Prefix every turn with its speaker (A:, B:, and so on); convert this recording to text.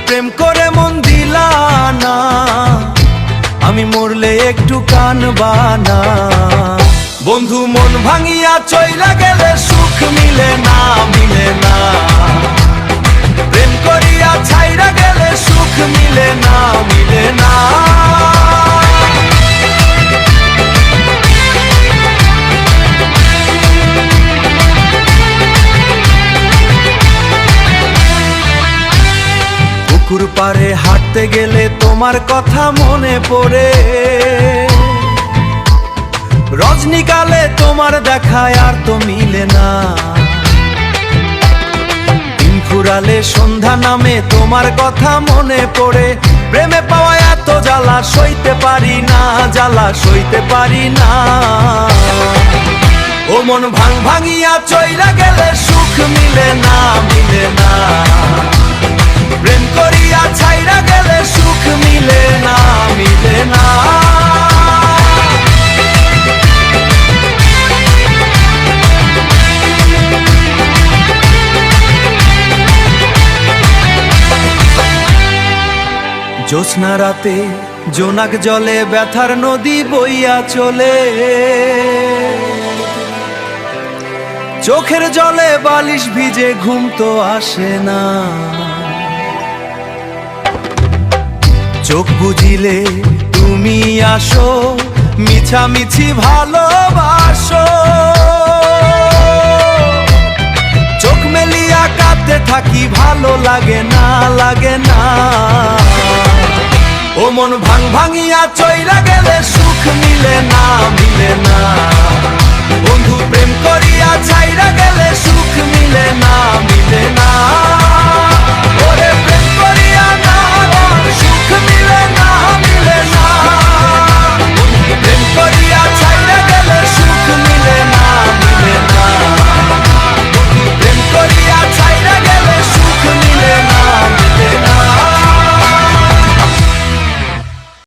A: প্রেম করে মন দিলা না, আমি মরলে একটু কানবা না। বন্ধু মন ভাঙিয়া চইলা গেলে সুখ মিলে না, মিলে না। প্রেম করিয়া ছাইরা গেলে সুখ মিলে না, মিলে না। পুকুর পাড়ে হাঁটতে গেলে তোমার কথা মনে পড়ে, রজনীকালে তোমার দেখায় আর তো মিলে না। দিন ফুরালে সন্ধ্যা নামে তোমার কথা মনে পড়ে, প্রেমে পাওয়া এত জ্বালা সইতে পারি না, জ্বালা সইতে পারি না। ও মন ভাঙিয়া চইলা গেলে সুখ মিলে না, মিলে না। প্রেম করিয়া ছাইরা গেলে সুখ মিলে না, মিলে না। জ্যোৎস্না রাতে জোনাক জলে ব্যথার নদী বইয়া চলে, চোখের জলে বালিশ ভিজে ঘুম তো আসে না। চোখ বুঝিলে তুমি আসো, মিছামিছি ভালোবাসো। চোখ মেলিয়া কাঁদতে থাকি, ভালো লাগে না, লাগে না। ও মন ভাঙিয়া চইলা গেলে সুখ মিলে না।